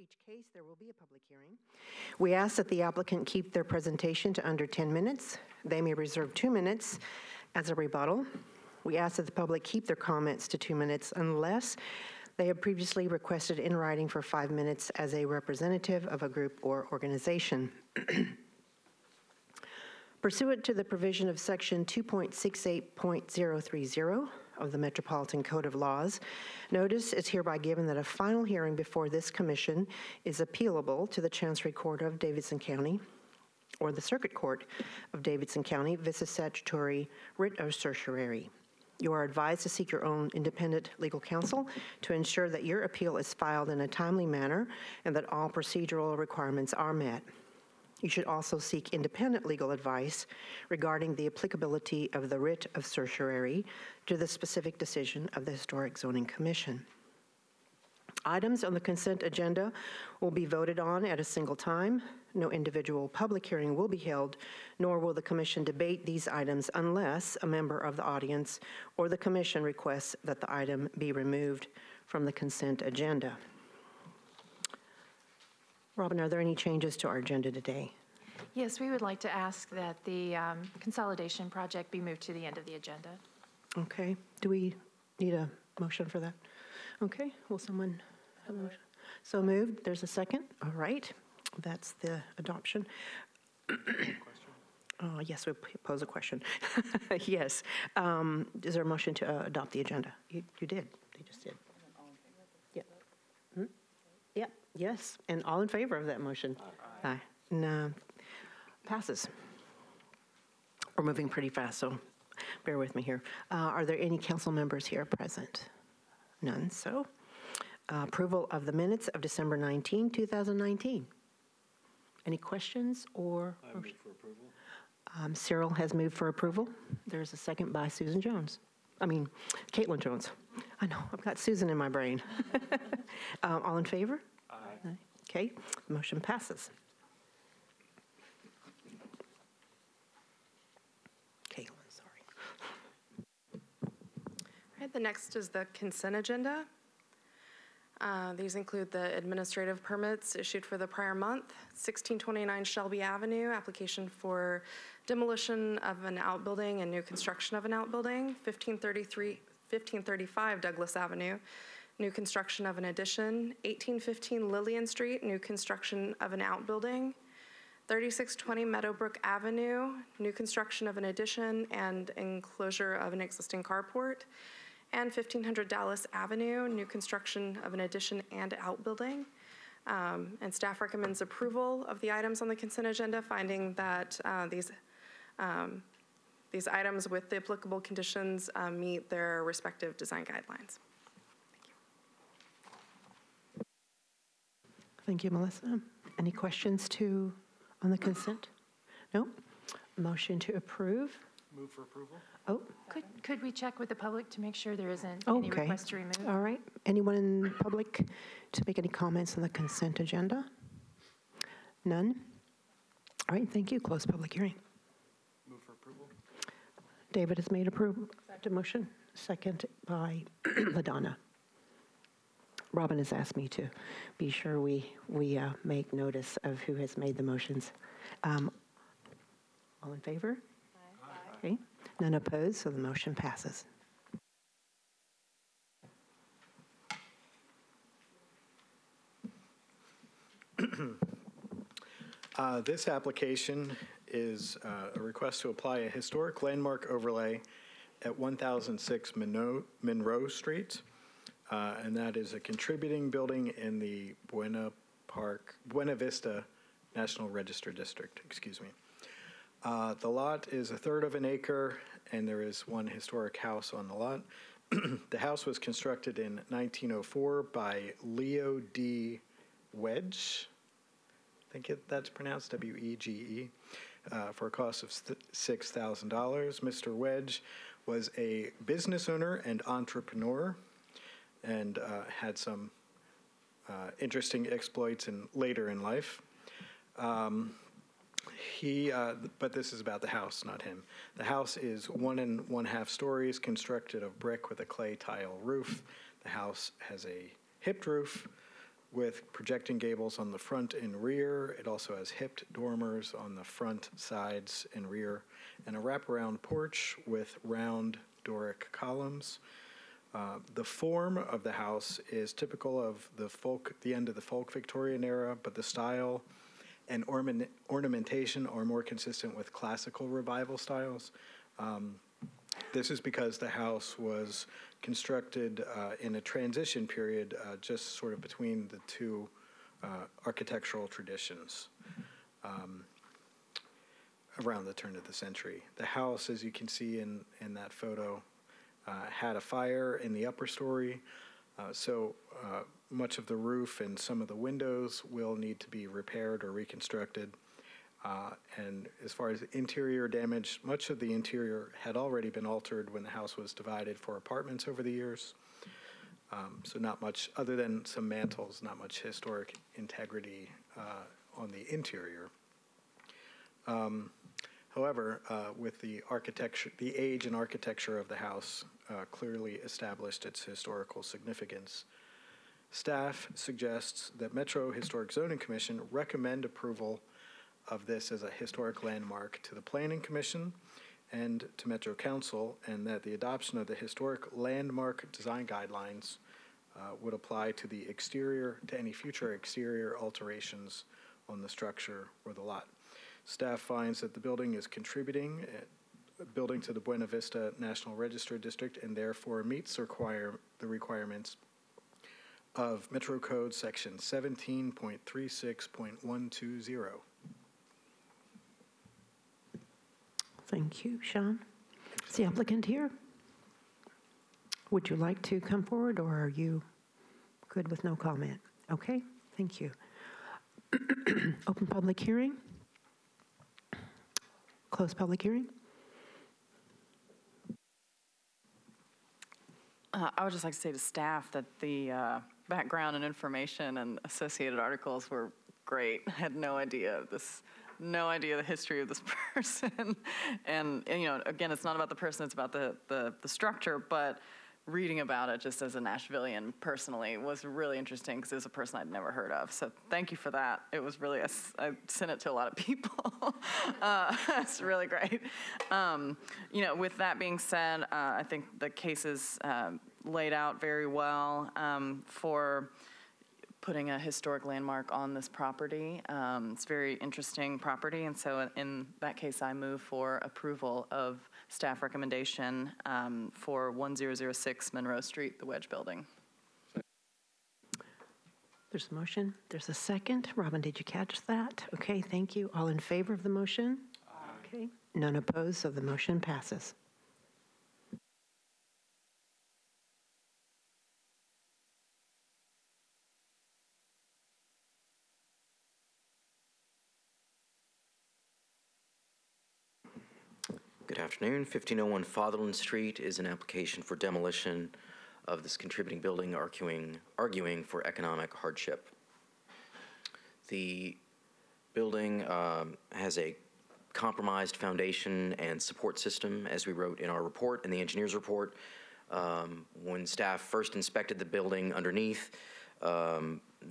each case, there will be a public hearing. We ask that the applicant keep their presentation to under 10 minutes. They may reserve 2 minutes as a rebuttal. We ask that the public keep their comments to 2 minutes unless they have previously requested in writing for 5 minutes as a representative of a group or organization. Pursuant to the provision of Section 2.68.030 of the Metropolitan Code of Laws, notice is hereby given that a final hearing before this commission is appealable to the Chancery Court of Davidson County or the Circuit Court of Davidson County vis a statutory writ of certiorari. You are advised to seek your own independent legal counsel to ensure that your appeal is filed in a timely manner and that all procedural requirements are met. You should also seek independent legal advice regarding the applicability of the writ of certiorari to the specific decision of the Historic Zoning Commission. Items on the consent agenda will be voted on at a single time. No individual public hearing will be held, nor will the commission debate these items unless a member of the audience or the commission requests that the item be removed from the consent agenda. Robin, are there any changes to our agenda today? Yes, we would like to ask that the consolidation project be moved to the end of the agenda. Okay. Do we need a motion for that? Okay. Will someone have a motion? So moved. There's a second. All right. That's the adoption. Yes, we pose a question. Yes. Is there a motion to adopt the agenda? You did. They just did. Yeah. Yeah. Yes. And all in favor of that motion? Aye. No. Passes. We're moving pretty fast, so bear with me here. Are there any council members here present? None. So approval of the minutes of December 19, 2019. Any questions or I move for approval. Cyril has moved for approval. There's a second by Caitlin Jones. I know, I've got Susan in my brain. All in favor? Aye. Okay, the motion passes. Caitlin, sorry. All right, the next is the consent agenda. These include the administrative permits issued for the prior month, 1629 Shelby Avenue, application for demolition of an outbuilding and new construction of an outbuilding, 1535 Douglas Avenue, new construction of an addition, 1815 Lillian Street, new construction of an outbuilding, 3620 Meadowbrook Avenue, new construction of an addition and enclosure of an existing carport, and 1500 Dallas Avenue, new construction of an addition and outbuilding. And staff recommends approval of the items on the consent agenda, finding that these items with the applicable conditions meet their respective design guidelines. Thank you, Melissa. Any questions on the consent? No? Motion to approve? Move for approval. Oh. Could we check with the public to make sure there isn't any request to remove? All right. Anyone in the public to make any comments on the consent agenda? None? All right, thank you. Close public hearing. Move for approval. David has made the motion. Second by LaDonna. Robin has asked me to be sure we make notice of who has made the motions. All in favor? Aye. Okay. None opposed, so the motion passes. This application is a request to apply a historic landmark overlay at 1006 Monroe Street, and that is a contributing building in the Buena Vista National Register District, The lot is 1/3 of an acre, and there is one historic house on the lot. The house was constructed in 1904 by Leo D. Wedge, I think that's pronounced W-E-G-E, for a cost of $6,000. Mr. Wedge was a business owner and entrepreneur and had some interesting exploits later in life. But this is about the house, not him. The house is 1 1/2 stories, constructed of brick with a clay tile roof. The house has a hipped roof, with projecting gables on the front and rear. It also has hipped dormers on the front, sides, and rear, and a wraparound porch with round Doric columns. The form of the house is typical of the end of the folk Victorian era, but the style and ornamentation are more consistent with classical revival styles. This is because the house was constructed in a transition period just sort of between the two architectural traditions around the turn of the century. The house, as you can see in that photo, had a fire in the upper story, so much of the roof and some of the windows will need to be repaired or reconstructed. And as far as interior damage, much of the interior had already been altered when the house was divided for apartments over the years. So not much, other than some mantles, not much historic integrity on the interior. However, with the architecture, the age and architecture of the house clearly established its historical significance. Staff suggests that Metro Historic Zoning Commission recommend approval of this as a historic landmark to the Planning Commission and to Metro Council, and that the adoption of the historic landmark design guidelines would apply to the exterior, to any future exterior alterations on the structure or the lot. Staff finds that the building is contributing to the Buena Vista National Register District and therefore meets the requirements of Metro Code Section 17.36.120. Thank you, Sean. Is the applicant here? Would you like to come forward, or are you good with no comment? Okay, thank you. Open public hearing. Close public hearing. I would just like to say to staff that the background and information and associated articles were great. I had no idea the history of this person. And you know, again, it's not about the person, it's about the structure, but reading about it just as a Nashvilleian personally was really interesting because it was a person I'd never heard of. So thank you for that. It was really, I sent it to a lot of people. It's really great. You know, with that being said, I think the case is laid out very well for putting a historic landmark on this property. It's a very interesting property, and so in that case, I move for approval of staff recommendation for 1006 Monroe Street, the Wedge Building. There's a motion. There's a second. Robin, did you catch that? Okay, thank you. All in favor of the motion? Aye. Okay. None opposed, so the motion passes. Good afternoon. 1501 Fatherland Street is an application for demolition of this contributing building, arguing for economic hardship. The building has a compromised foundation and support system, as we wrote in our report, in the engineer's report. When staff first inspected the building underneath,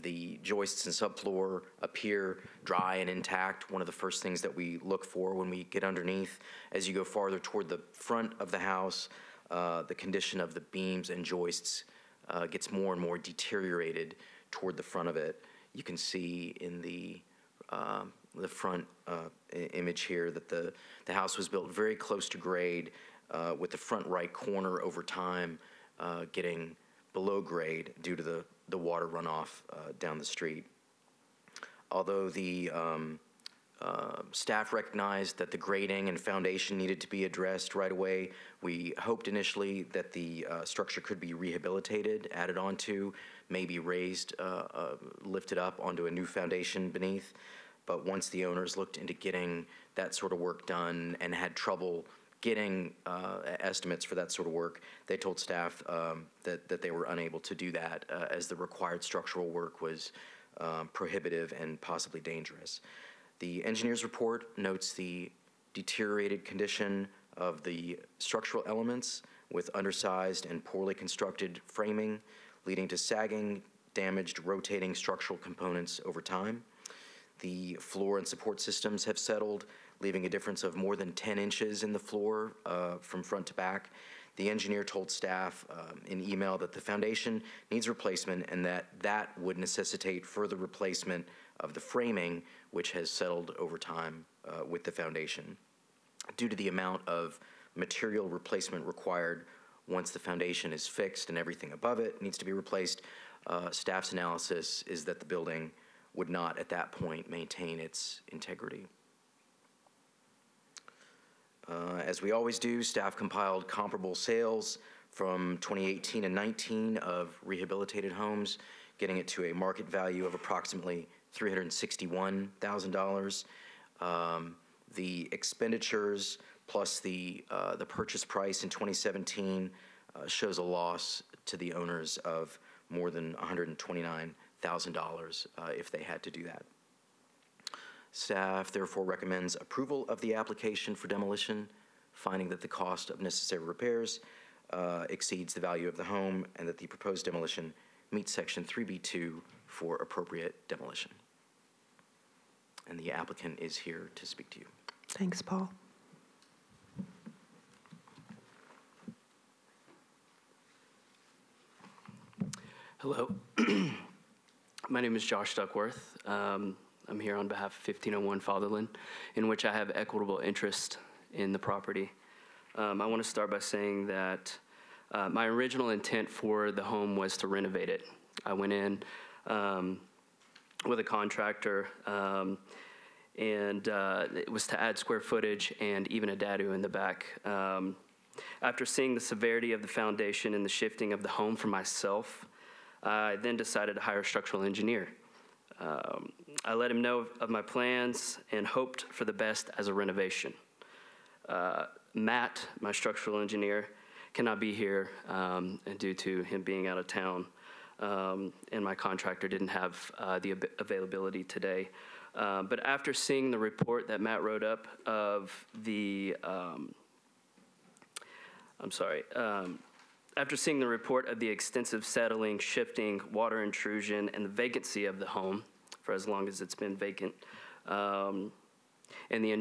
the joists and subfloor appear dry and intact. One of the first things that we look for when we get underneath. As you go farther toward the front of the house, the condition of the beams and joists gets more and more deteriorated toward the front of it. You can see in the front image here that the house was built very close to grade, with the front right corner over time getting below grade due to the water runoff down the street. Although the staff recognized that the grading and foundation needed to be addressed right away, we hoped initially that the structure could be rehabilitated, added onto, maybe raised, lifted up onto a new foundation beneath. But once the owners looked into getting that sort of work done and had trouble getting estimates for that sort of work, they told staff that they were unable to do that as the required structural work was prohibitive and possibly dangerous. The engineer's report notes the deteriorated condition of the structural elements with undersized and poorly constructed framing, leading to sagging, damaged rotating structural components over time. The floor and support systems have settled, leaving a difference of more than 10 inches in the floor from front to back. The engineer told staff in email that the foundation needs replacement and that would necessitate further replacement of the framing, which has settled over time with the foundation. Due to the amount of material replacement required once the foundation is fixed and everything above it needs to be replaced, staff's analysis is that the building would not at that point maintain its integrity. As we always do, staff compiled comparable sales from 2018 and 19 of rehabilitated homes, getting it to a market value of approximately $361,000. The expenditures plus the purchase price in 2017 shows a loss to the owners of more than $129,000 if they had to do that. Staff therefore recommends approval of the application for demolition, finding that the cost of necessary repairs exceeds the value of the home and that the proposed demolition meets Section 3B2 for appropriate demolition. And the applicant is here to speak to you. Thanks, Paul. Hello. My name is Josh Duckworth. I'm here on behalf of 1501 Fatherland, in which I have equitable interest in the property. I want to start by saying that my original intent for the home was to renovate it. I went in with a contractor, and it was to add square footage and even a dadu in the back. After seeing the severity of the foundation and the shifting of the home for myself, I then decided to hire a structural engineer. I let him know of my plans and hoped for the best as a renovation. Matt, my structural engineer, cannot be here due to him being out of town, and my contractor didn't have the availability today. But after seeing the report that Matt wrote up of the, after seeing the report of the extensive settling, shifting, water intrusion, and the vacancy of the home for as long as it's been vacant, and the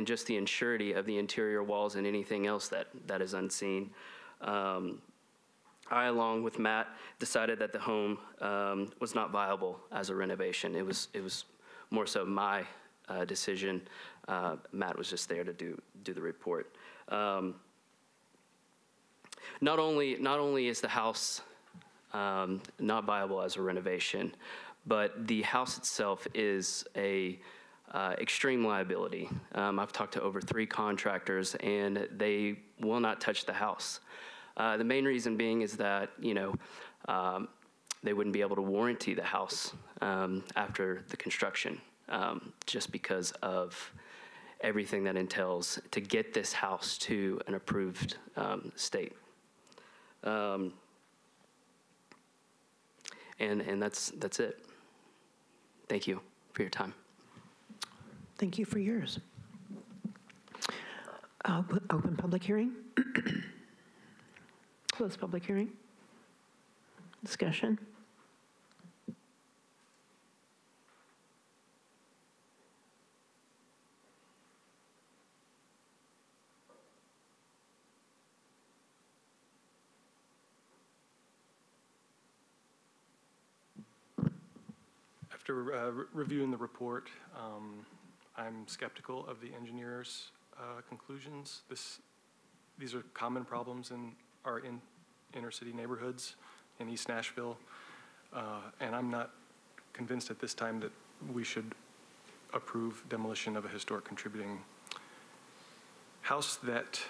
just the insurity of the interior walls and anything else that is unseen, I, along with Matt, decided that the home was not viable as a renovation. It was more so my decision. Matt was just there to do the report. Not only is the house not viable as a renovation, but the house itself is a extreme liability. I've talked to over 3 contractors, and they will not touch the house. The main reason being is that, they wouldn't be able to warranty the house after the construction, just because of everything that entails to get this house to an approved state. And that's it. Thank you for your time. Thank you for yours. Open public hearing. Close public hearing. Discussion. After reviewing the report, I'm skeptical of the engineer's conclusions. These are common problems in our inner city neighborhoods in East Nashville, and I'm not convinced at this time that we should approve demolition of a historic contributing house that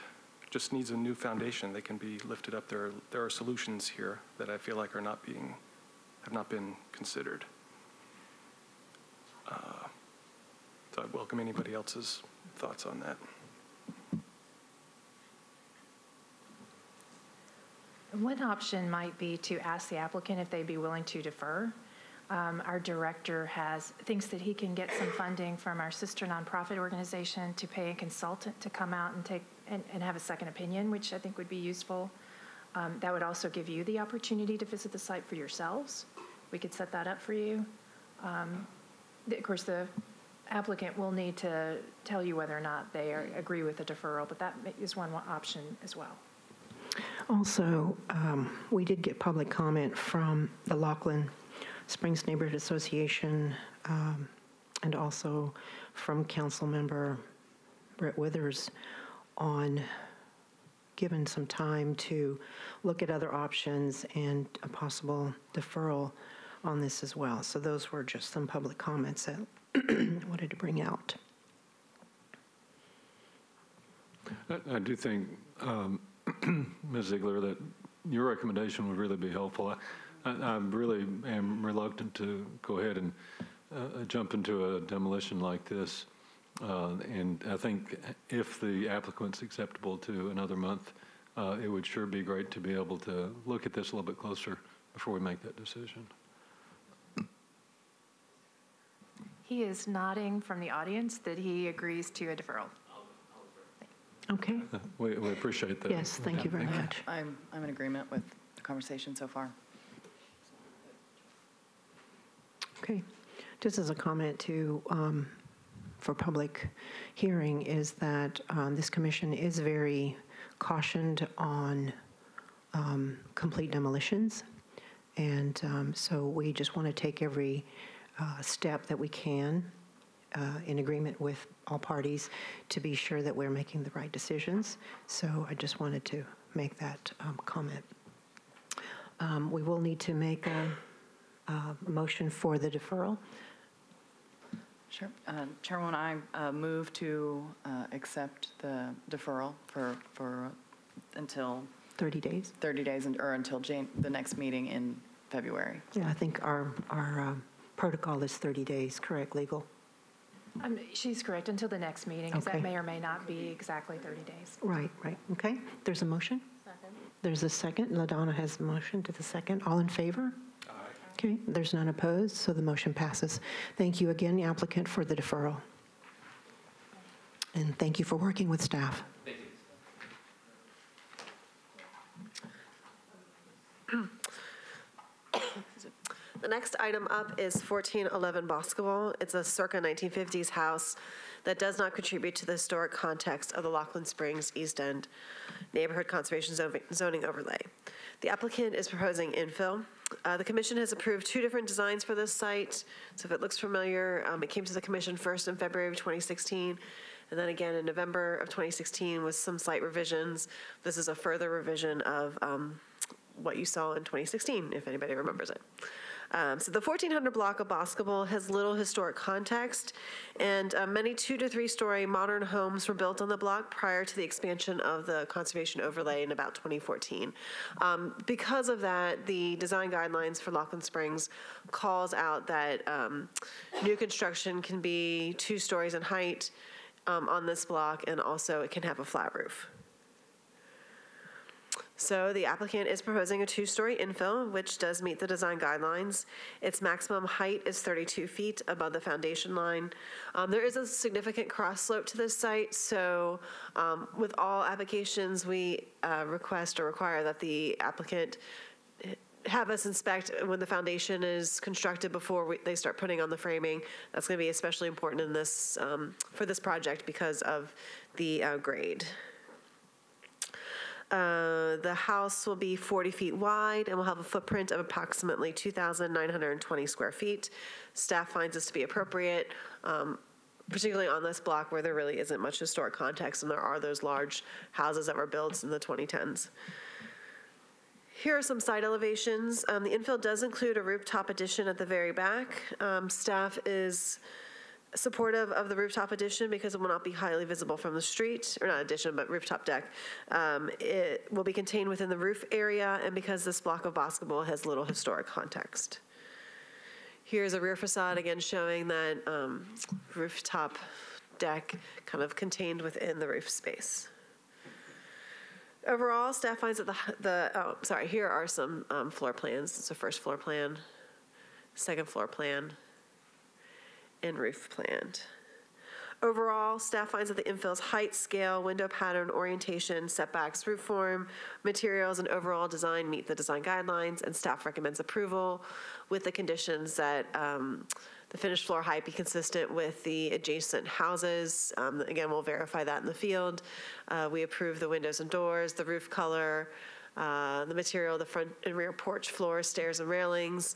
just needs a new foundation. They can be lifted up. There are solutions here that I feel like have not been considered. So I welcome anybody else's thoughts on that. One option might be to ask the applicant if they'd be willing to defer. Our director thinks that he can get some funding from our sister nonprofit organization to pay a consultant to come out and have a second opinion, which I think would be useful. That would also give you the opportunity to visit the site for yourselves we could set that up for you. Of course, the applicant will need to tell you whether or not they agree with the deferral, but that is one option as well. Also, we did get public comment from the Laughlin Springs Neighborhood Association and also from Council Member Brett Withers on giving some time to look at other options and a possible deferral on this as well. So those were just some public comments that I wanted to bring out. I do think, Ms. Ziegler, that your recommendation would really be helpful. I really am reluctant to go ahead and jump into a demolition like this. And I think if the applicant's acceptable to another month, it would sure be great to be able to look at this a little bit closer before we make that decision. He is nodding from the audience that he agrees to a deferral. Okay. We appreciate that. Yes, thank you very much. I'm in agreement with the conversation so far. Okay. Just as a comment to for public hearing is that this commission is very cautioned on complete demolitions. And so we just want to take every step that we can in agreement with all parties to be sure that we're making the right decisions. So I just wanted to make that comment. We will need to make a motion for the deferral. Sure. Chairwoman, I move to accept the deferral for until 30 days. 30 days or until the next meeting in February. Yeah, I think our protocol is 30 days, correct, legal? She's correct, until the next meeting, because Okay. that may or may not be exactly 30 days. Right, right. Okay. There's a motion? Second. There's a second. LaDonna has a motion to the second. All in favor? Aye. Okay. There's none opposed, so the motion passes. Thank you again, the applicant, for the deferral. And thank you for working with staff. Thank you. The next item up is 1411 Boscobel. It's a circa 1950s house that does not contribute to the historic context of the Laughlin Springs East End Neighborhood Conservation Zoning Overlay. The applicant is proposing infill. The commission has approved 2 different designs for this site. So if it looks familiar, it came to the commission first in February of 2016, and then again in November of 2016 with some slight revisions. This is a further revision of what you saw in 2016, if anybody remembers it. So the 1400 block of Boscobel has little historic context, and many 2 to 3 story modern homes were built on the block prior to the expansion of the conservation overlay in about 2014. Because of that, the design guidelines for Laughlin Springs calls out that new construction can be 2 stories in height on this block, and also it can have a flat roof. So the applicant is proposing a 2-story infill, which does meet the design guidelines. Its maximum height is 32 feet above the foundation line. There is a significant cross slope to this site, so with all applications, we request or require that the applicant have us inspect when the foundation is constructed before they start putting on the framing. That's going to be especially important in this for this project because of the grade. The house will be 40 feet wide and will have a footprint of approximately 2,920 square feet. Staff finds this to be appropriate, particularly on this block where there really isn't much historic context and there are those large houses that were built in the 2010s. Here are some side elevations. The infill does include a rooftop addition at the very back. Staff is supportive of the rooftop addition because it will not be highly visible from the street, or not addition, but rooftop deck. It will be contained within the roof area, and because this block of Boscobel has little historic context. Here's a rear facade, again showing that rooftop deck kind of contained within the roof space. Overall, staff finds that here are some floor plans. It's a first floor plan, second floor plan, and roof planned. Overall, staff finds that the infill's height, scale, window pattern, orientation, setbacks, roof form, materials, and overall design meet the design guidelines, and staff recommends approval with the conditions that the finished floor height be consistent with the adjacent houses. Again, we'll verify that in the field. We approve the windows and doors, the roof color, the material, the front and rear porch floors, stairs, and railings,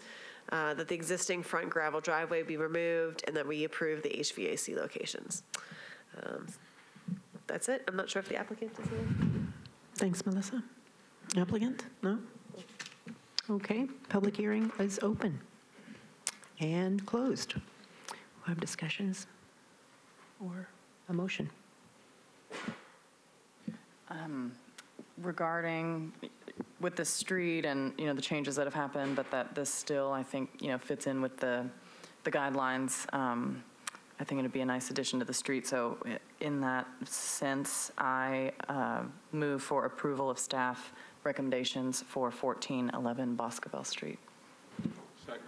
that the existing front gravel driveway be removed, and that we approve the HVAC locations. That's it. I'm not sure if the applicant is here. Thanks, Melissa. Applicant? No? Okay, public hearing is open and closed. We'll have discussions or a motion. Regarding with the street and, the changes that have happened, but that this still, I think, fits in with the guidelines. I think it'd be a nice addition to the street. So in that sense, I move for approval of staff recommendations for 1411 Boscobel Street. Second.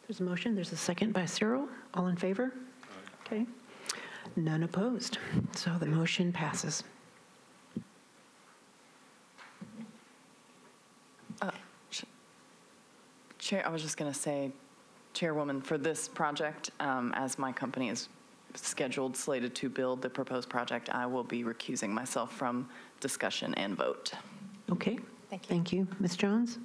There's a motion. There's a second by Cyril. All in favor? Okay. None opposed. So the motion passes. Chair, I was just going to say, Chairwoman, for this project, as my company is slated to build the proposed project, I will be recusing myself from discussion and vote. Okay. Thank you. Thank you. Ms. Jones?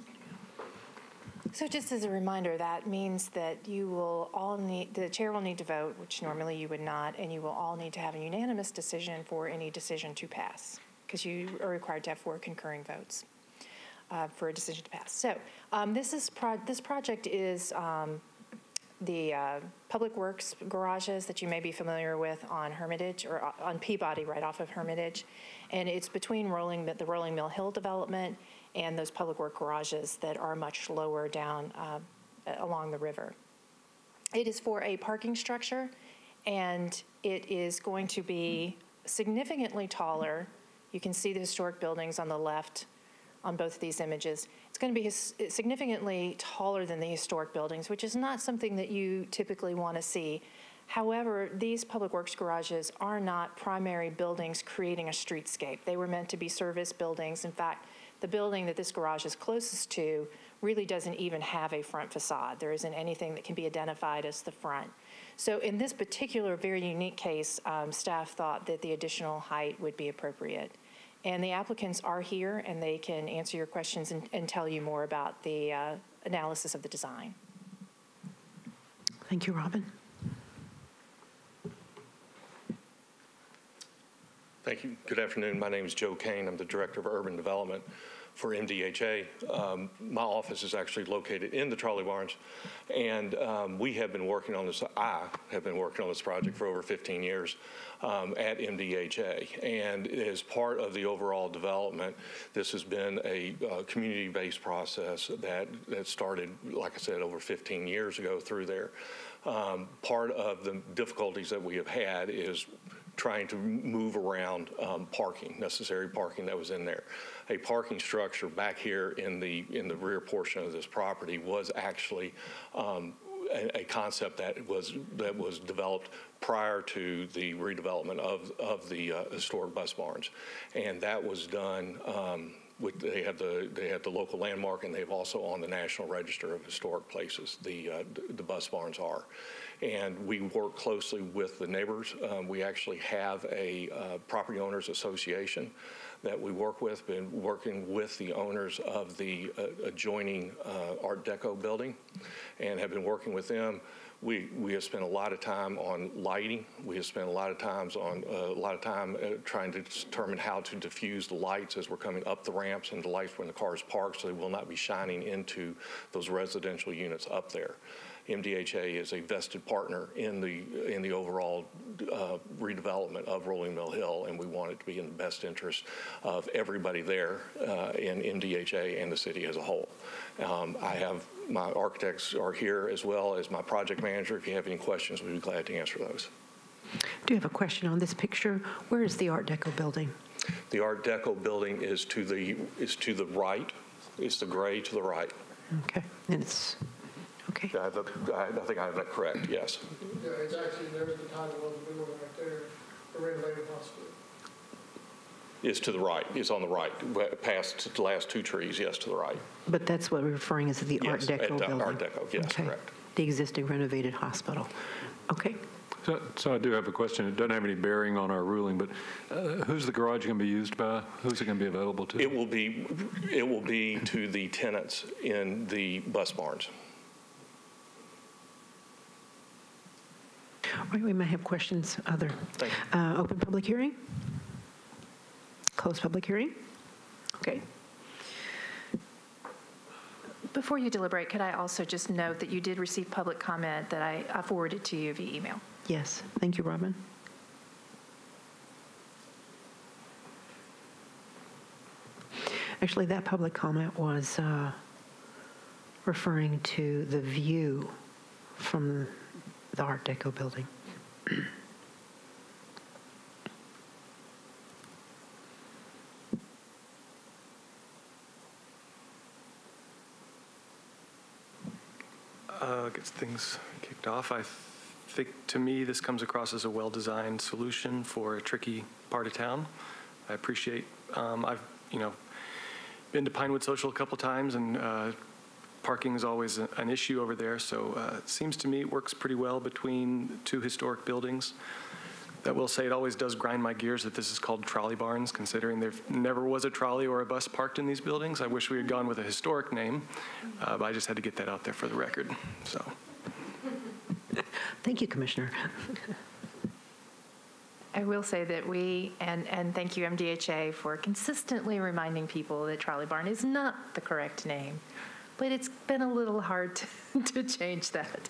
So just as a reminder, that means that you will all need, the chair will need to vote, which normally you would not, and you will all need to have a unanimous decision for any decision to pass, because you are required to have 4 concurring votes for a decision to pass. So this project is the Public Works garages that you may be familiar with on Hermitage, or on Peabody right off of Hermitage. And it's between the Rolling Mill Hill development and those Public Work garages that are much lower down along the river. It is for a parking structure, and it is going to be significantly taller. You can see the historic buildings on the left on both of these images. It's going to be significantly taller than the historic buildings, which is not something that you typically want to see. However, these Public Works garages are not primary buildings creating a streetscape. They were meant to be service buildings. In fact, the building that this garage is closest to really doesn't even have a front facade. There isn't anything that can be identified as the front. So in this particular very unique case, staff thought that the additional height would be appropriate. And the applicants are here, and they can answer your questions and tell you more about the analysis of the design. Thank you, Robin. Thank you. Good afternoon. My name is Joe Kane. I'm the Director of Urban Development for MDHA. My office is actually located in the trolley barns, and we have been working on this. I have been working on this project for over 15 years at MDHA, and as part of the overall development, this has been a community-based process that started, like I said, over 15 years ago through there. Part of the difficulties that we have had is trying to move around necessary parking that was in there. A parking structure back here in the rear portion of this property was actually a concept that was developed prior to the redevelopment of the historic bus barns, and that was done. They have the local landmark, and they've also on the National Register of Historic Places. The bus barns are. And we work closely with the neighbors. We actually have a property owners association that we work with, been working with the owners of the adjoining Art Deco building, and have been working with them. We have spent a lot of time on lighting. We have spent a lot of time trying to determine how to diffuse the lights as we're coming up the ramps and the lights when the car is parked, so they will not be shining into those residential units up there. MDHA is a vested partner in the overall redevelopment of Rolling Mill Hill, and we want it to be in the best interest of everybody there in MDHA and the city as a whole. I have my architects are here as well as my project manager. If you have any questions, we'd be glad to answer those. Do you have a question on this picture? Where is the Art Deco building? The Art Deco building is to the right. It's the gray to the right. Okay, and it's Okay. I think I have that correct, yes. Yeah, it's actually, there's the title of the building right there, the renovated hospital. It's to the right, it's on the right, past the last two trees, yes, to the right. But that's what we're referring as the Art Yes, Deco at, building? Art Deco, yes, Okay. correct. The existing renovated hospital. Okay. So I do have a question. It doesn't have any bearing on our ruling, but who's the garage going to be used by? Who's it going to be available to? It will be to the tenants in the bus barns. All right, we may have questions. Other. Thank you. Open public hearing? Close public hearing? Okay. Before you deliberate, could I also just note that you did receive public comment that I forwarded to you via email? Yes. Thank you, Robin. Actually, that public comment was referring to the view from the Art Deco building. Gets things kicked off. I think, to me, this comes across as a well-designed solution for a tricky part of town. I appreciate, I've, been to Pinewood Social a couple times, and parking is always an issue over there, so it seems to me it works pretty well between two historic buildings. That will say, it always does grind my gears that this is called trolley barns, considering there never was a trolley or a bus parked in these buildings. I wish we had gone with a historic name, but I just had to get that out there for the record. So, Thank you, Commissioner. I will say that and thank you, MDHA, for consistently reminding people that trolley barn is not the correct name. But it's been a little hard to change that.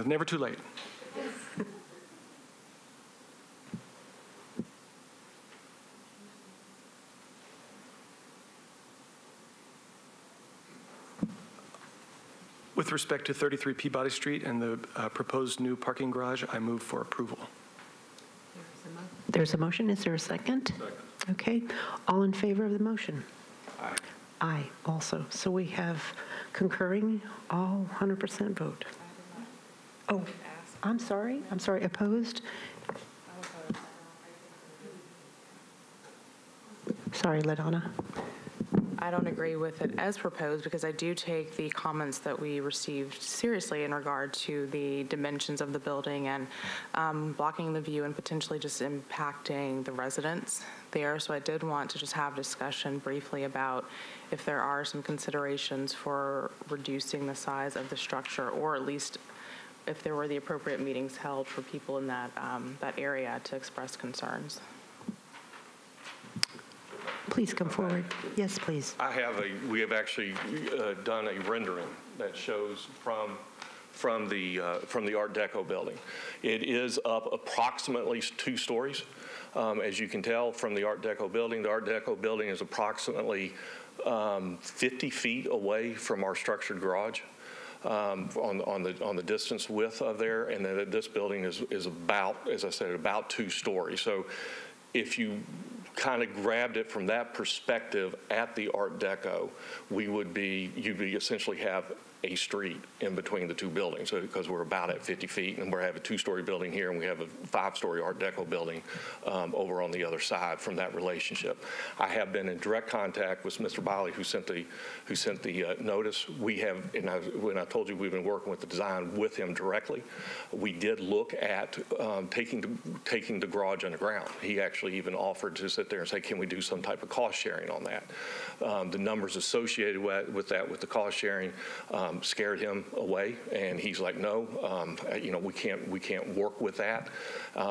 never too late. With respect to 33 Peabody Street and the proposed new parking garage, I move for approval. There's a motion. Is there a second? Second. Okay. All in favor of the motion? Aye. Aye, also. So we have concurring, all 100% vote. Oh, I'm sorry. Opposed? Sorry, LaDonna. I don't agree with it as proposed because I do take the comments that we received seriously in regard to the dimensions of the building and blocking the view and potentially just impacting the residents there. So I did want to just have discussion briefly about if there are some considerations for reducing the size of the structure, or at least if there were the appropriate meetings held for people in that area to express concerns. Please come forward. Yes, please. We have actually done a rendering that shows from the Art Deco building. It is up approximately 2 stories. As you can tell from the Art Deco building, the Art Deco building is approximately 50 feet away from our structured garage. On the distance width of there, and then this building is about, as I said, about 2 stories. So if you kind of grabbed it from that perspective at the Art Deco, you'd essentially have a street in between the 2 buildings, because we're about at 50 feet, and we have a 2-story building here, and we have a 5-story Art Deco building over on the other side from that relationship. I have been in direct contact with Mr. Biley, who sent the notice. We have, when I told you we've been working with the design with him directly, we did look at taking the garage underground. He actually even offered to sit there and say, can we do some type of cost sharing on that? The numbers associated with that, with the cost sharing, scared him away, and he's like, no, we can't work with that.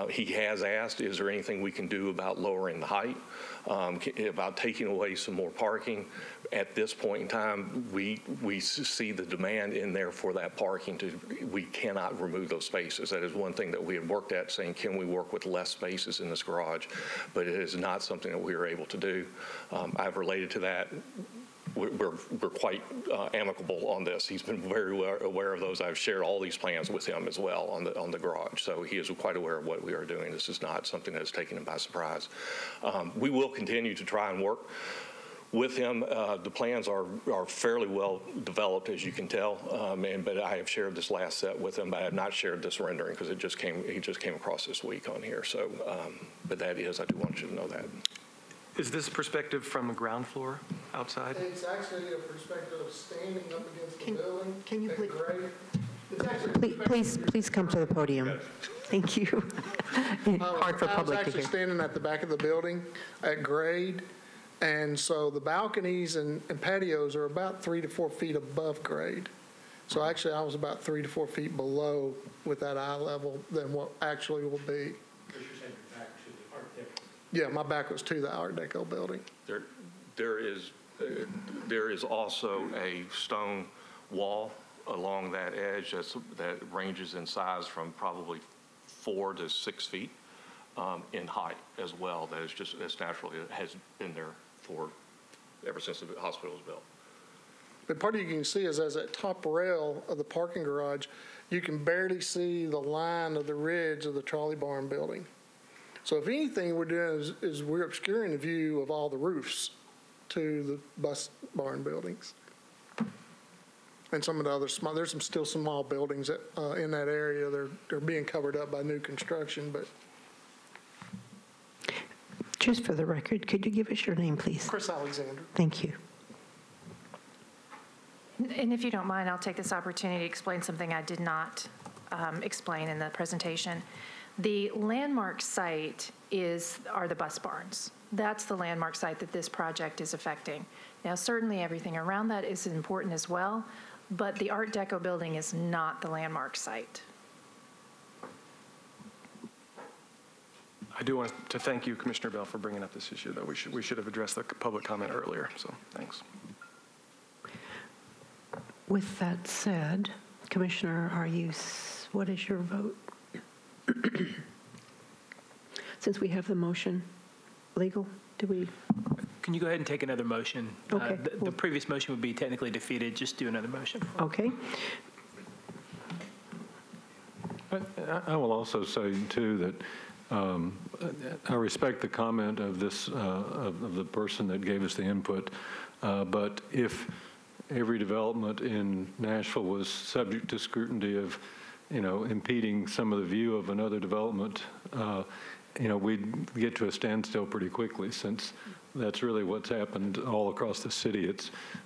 He has asked, is there anything we can do about lowering the height, about taking away some more parking? At this point in time, we see the demand in there for that parking. We cannot remove those spaces. That is one thing that we had worked at, saying, can we work with less spaces in this garage? But it is not something that we are able to do. I've related to that. We're quite amicable on this. He's been very aware of those. I've shared all these plans with him as well on the garage. So he is quite aware of what we are doing. This is not something that has taken him by surprise. We will continue to try and work with him. The plans are fairly well developed, as you can tell, but I have shared this last set with him, but I have not shared this rendering because he just came across this week on here. So, but that is, I do want you to know that. Is this perspective from the ground floor outside? It's actually a perspective of standing up against the building. Can you at please- grade. It's actually a Please come to the podium. Thank you. Hard for I was public to actually hear. standing at the back of the building at grade, and so the balconies and patios are about 3 to 4 feet above grade. So actually, I was about 3 to 4 feet below with that eye level than what actually will be. Yeah, my back was to the Art Deco building. There is also a stone wall along that edge that ranges in size from probably 4 to 6 feet in height as well. That is just as naturally has been there ever since the hospital was built. But part of you can see is as that top rail of the parking garage, you can barely see the line of the ridge of the trolley barn building. So if anything we're doing is we're obscuring the view of all the roofs to the bus barn buildings. And some of the other small, there's still some small buildings that, in that area. They're being covered up by new construction, but. Just for the record, could you give us your name, please? Chris Alexander. Thank you. And if you don't mind, I'll take this opportunity to explain something I did not explain in the presentation. The landmark site are the bus barns. That's the landmark site that this project is affecting. Now, certainly everything around that is important as well, but the Art Deco building is not the landmark site. I do want to thank you, Commissioner Bell, for bringing up this issue, though. We should have addressed the public comment earlier, so thanks. With that said, Commissioner, what is your vote? Since we have the motion, legal, do we? Can you go ahead and take another motion? Okay. The previous motion would be technically defeated. Just do another motion. Okay. I will also say, too, that I respect the comment of of the person that gave us the input, but if every development in Nashville was subject to scrutiny of, impeding some of the view of another development, we'd get to a standstill pretty quickly, since that's really what's happened all across the city.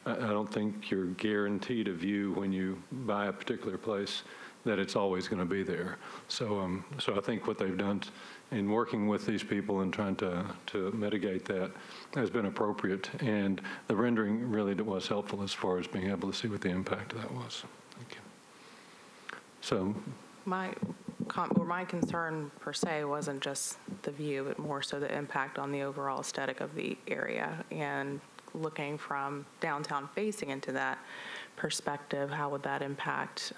I don't think you're guaranteed a view when you buy a particular place that it's always going to be there. So I think what they've done in working with these people and trying to mitigate that has been appropriate, and the rendering really was helpful as far as being able to see what the impact of that was. Thank you. So My concern per se wasn't just the view, but more so the impact on the overall aesthetic of the area. And looking from downtown facing into that perspective, how would that impact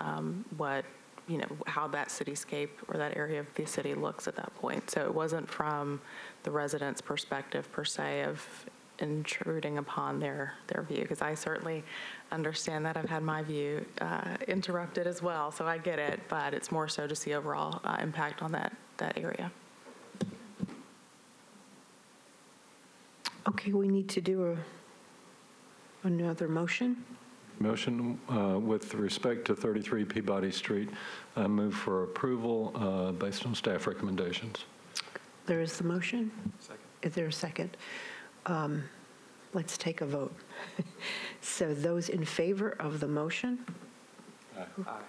how that cityscape or that area of the city looks at that point? So it wasn't from the residents' perspective per se of intruding upon their view, because I certainly understand that. I've had my view interrupted as well, so I get it, but it's more so just the overall impact on that area. Okay, we need to do another motion. Motion with respect to 33 Peabody Street, move for approval based on staff recommendations. There is the motion. Second. Is there a second? Let's take a vote. So those in favor of the motion? Aye.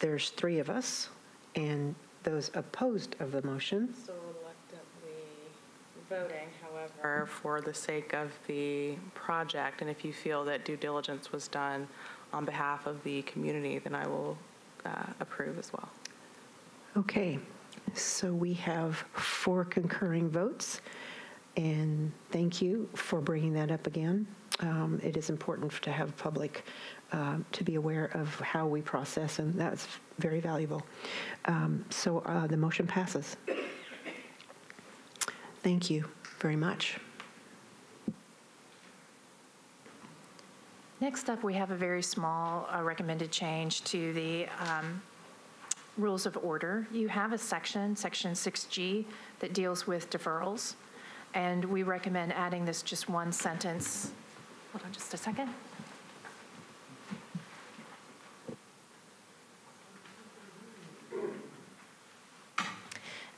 There's 3 of us, and those opposed of the motion? Still reluctantly voting, however, for the sake of the project, and if you feel that due diligence was done on behalf of the community, then I will approve as well. Okay, so we have 4 concurring votes, and thank you for bringing that up again. It is important to have public to be aware of how we process, and that's very valuable. So the motion passes. Thank you very much. Next up, we have a very small recommended change to the rules of order. You have a section 6G, that deals with deferrals. And we recommend adding this just one sentence. Hold on just a second.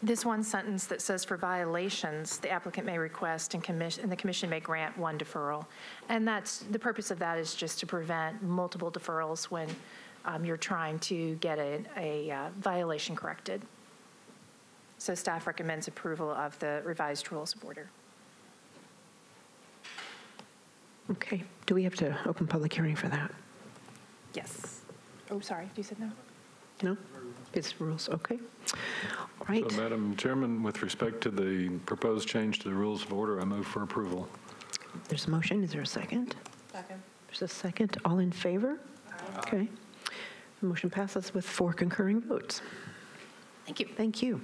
This one sentence that says, for violations, the applicant may request and the commission may grant one deferral. And that's, the purpose of that is just to prevent multiple deferrals when you're trying to get a violation corrected. So staff recommends approval of the revised rules of order. Okay. Do we have to open public hearing for that? Yes. Oh, sorry, you said no? No? It's rules, okay. All right. So, Madam Chairman, with respect to the proposed change to the rules of order, I move for approval. There's a motion. Is there a second? Second. There's a second. All in favor? Aye. Okay. The motion passes with 4 concurring votes. Thank you. Thank you.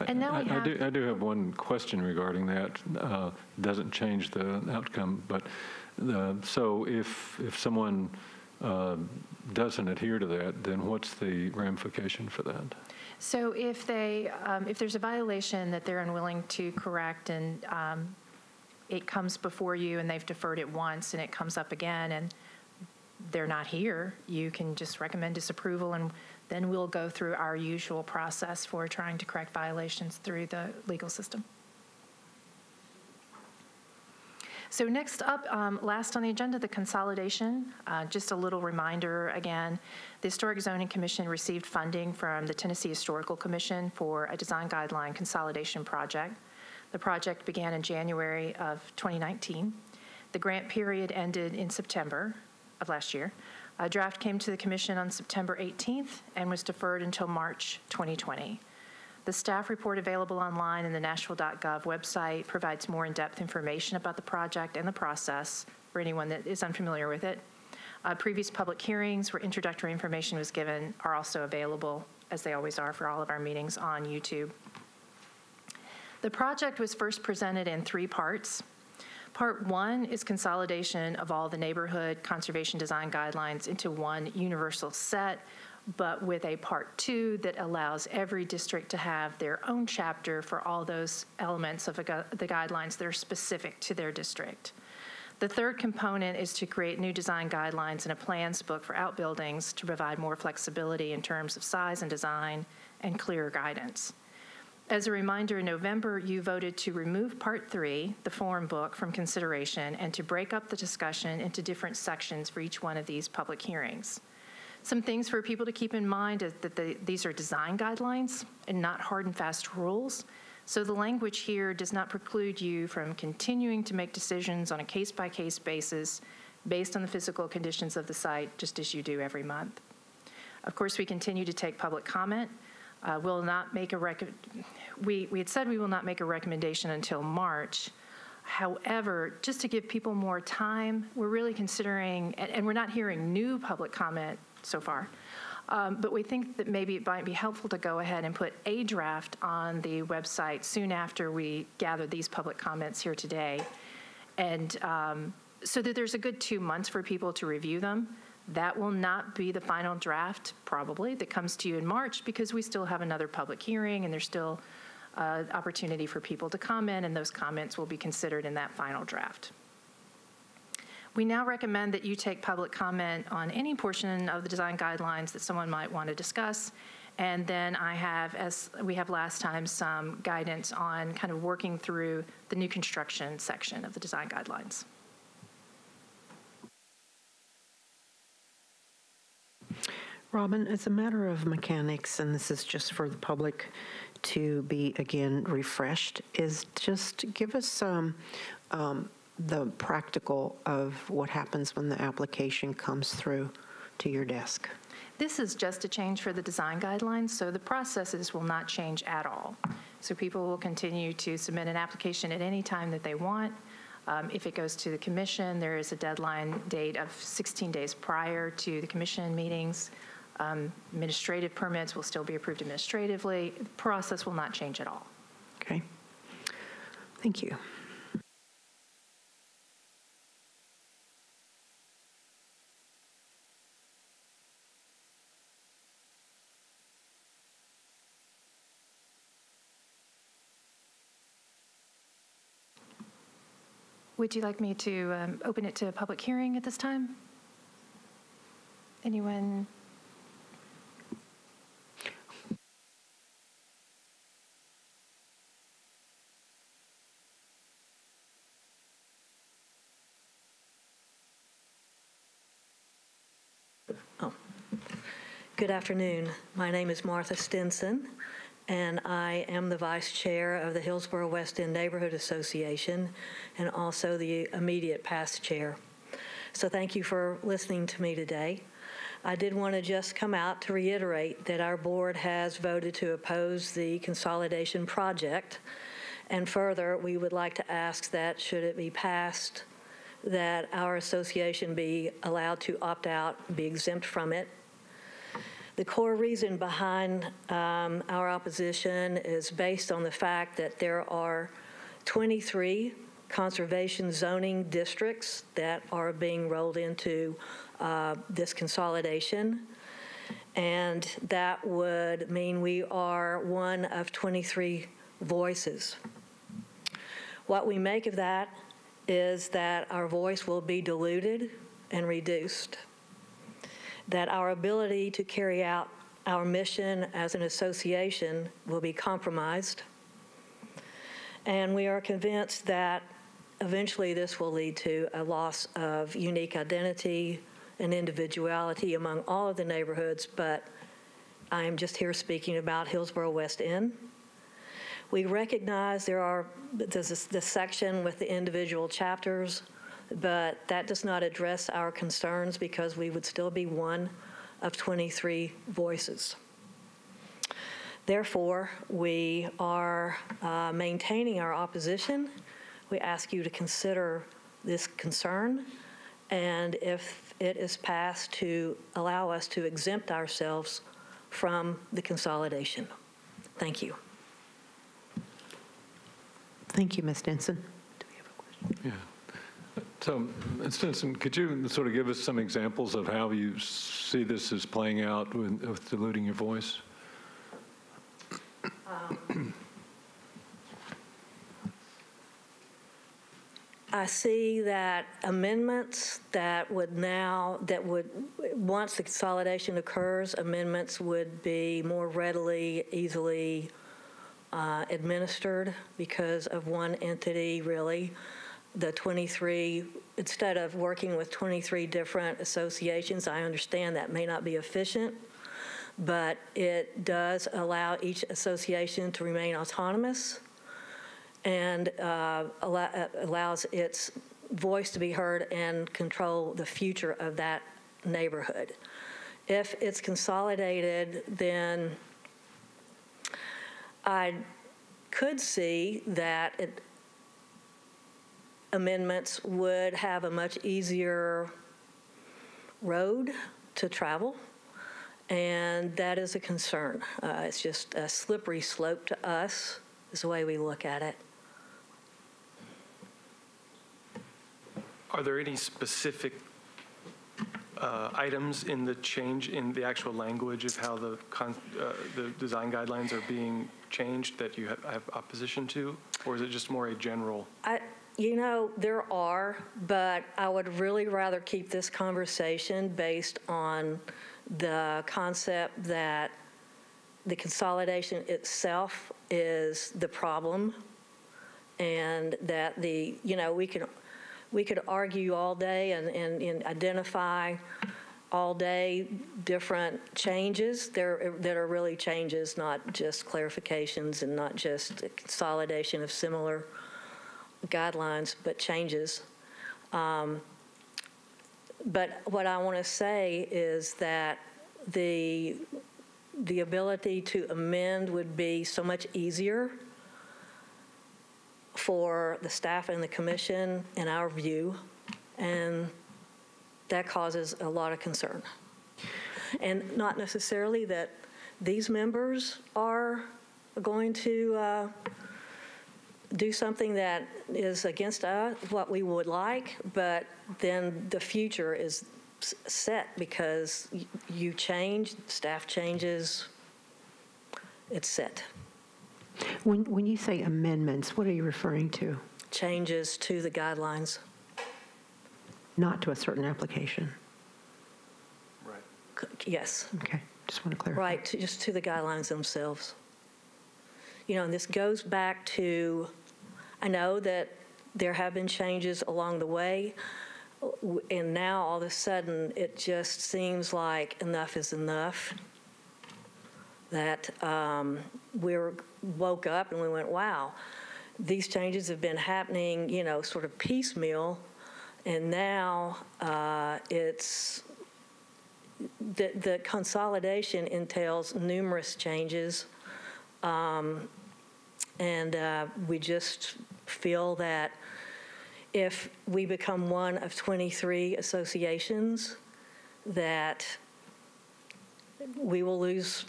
And now we have... I do have one question regarding that. Doesn't change the outcome, but so if someone doesn't adhere to that, then what's the ramification for that? So if there's a violation that they're unwilling to correct and it comes before you and they've deferred it once and it comes up again and they're not here, you can just recommend disapproval, and then we'll go through our usual process for trying to correct violations through the legal system. So next up, last on the agenda, the consolidation. Just a little reminder again, the Historic Zoning Commission received funding from the Tennessee Historical Commission for a design guideline consolidation project. The project began in January of 2019. The grant period ended in September of last year. A draft came to the commission on September 18th and was deferred until March 2020. The staff report available online in the Nashville.gov website provides more in-depth information about the project and the process for anyone that is unfamiliar with it. Previous public hearings where introductory information was given are also available, as they always are for all of our meetings, on YouTube. The project was first presented in 3 parts. Part 1 is consolidation of all the neighborhood conservation design guidelines into one universal set, but with a part 2 that allows every district to have their own chapter for all those elements of the guidelines that are specific to their district. The third component is to create new design guidelines and a plans book for outbuildings to provide more flexibility in terms of size and design and clearer guidance. As a reminder, in November, you voted to remove Part 3, the form book, from consideration and to break up the discussion into different sections for each one of these public hearings. Some things for people to keep in mind is that these are design guidelines and not hard and fast rules. So the language here does not preclude you from continuing to make decisions on a case-by-case basis based on the physical conditions of the site, just as you do every month. Of course, we continue to take public comment. We'll not make we had said we will not make a recommendation until March. However, just to give people more time, we're really considering, and we're not hearing new public comment so far, but we think that maybe it might be helpful to go ahead and put a draft on the website soon after we gather these public comments here today, and so that there's a good 2 months for people to review them. That will not be the final draft, probably, that comes to you in March, because we still have another public hearing and there's still opportunity for people to comment, and those comments will be considered in that final draft. We now recommend that you take public comment on any portion of the design guidelines that someone might want to discuss. And then I have, as we have last time, some guidance on kind of working through the new construction section of the design guidelines. Robin, as a matter of mechanics, and this is just for the public to be, again, refreshed, is just give us the practical of what happens when the application comes through to your desk. This is just a change for the design guidelines, so the processes will not change at all. So people will continue to submit an application at any time that they want. If it goes to the commission, there is a deadline date of 16 days prior to the commission meetings. Administrative permits will still be approved administratively. The process will not change at all. Okay. Thank you. Would you like me to open it to a public hearing at this time? Anyone? Good afternoon. My name is Martha Stinson, and I am the vice chair of the Hillsborough West End Neighborhood Association and also the immediate past chair. So thank you for listening to me today. I did want to just come out to reiterate that our board has voted to oppose the consolidation project, and further, we would like to ask that, should it be passed, that our association be allowed to opt out, be exempt from it. The core reason behind our opposition is based on the fact that there are 23 conservation zoning districts that are being rolled into this consolidation, and that would mean we are one of 23 voices. What we make of that is that our voice will be diluted and reduced, that our ability to carry out our mission as an association will be compromised, and we are convinced that eventually this will lead to a loss of unique identity and individuality among all of the neighborhoods, but I am just here speaking about Hillsborough West End. We recognize there's this section with the individual chapters, but that does not address our concerns because we would still be one of 23 voices. Therefore, we are maintaining our opposition. We ask you to consider this concern, and if it is passed, to allow us to exempt ourselves from the consolidation. Thank you. Thank you, Ms. Stinson. Do we have a question? Yeah. So, Ms. Stinson, could you sort of give us some examples of how you see this as playing out with diluting your voice? I see that amendments that would, once the consolidation occurs, amendments would be more readily, easily administered because of one entity, really. The 23, instead of working with 23 different associations, I understand that may not be efficient, but it does allow each association to remain autonomous and allows its voice to be heard and control the future of that neighborhood. If it's consolidated, then I could see that amendments would have a much easier road to travel, and that is a concern. It's just a slippery slope to us, is the way we look at it. Are there any specific items in the change in the actual language of how the design guidelines are being changed that you have opposition to, or is it just more a general? You know, there are, but I would really rather keep this conversation based on the concept that the consolidation itself is the problem, and that we could argue all day and identify all day different changes that are really changes, not just clarifications and not just a consolidation of similar guidelines, but changes. But what I want to say is that the ability to amend would be so much easier for the staff and the commission, in our view, and that causes a lot of concern. And not necessarily that these members are going to do something that is against what we would like, but then the future is set because you change, staff changes, it's set. When you say amendments, what are you referring to? changes to the guidelines. Not to a certain application. Yes. Okay, just want to clarify. Right, just to the guidelines themselves. And this goes back to, I know that there have been changes along the way, and now all of a sudden it just seems like enough is enough. That we woke up and we went, wow, these changes have been happening, sort of piecemeal, and now it's the consolidation entails numerous changes, and we just feel that if we become one of 23 associations, that we will lose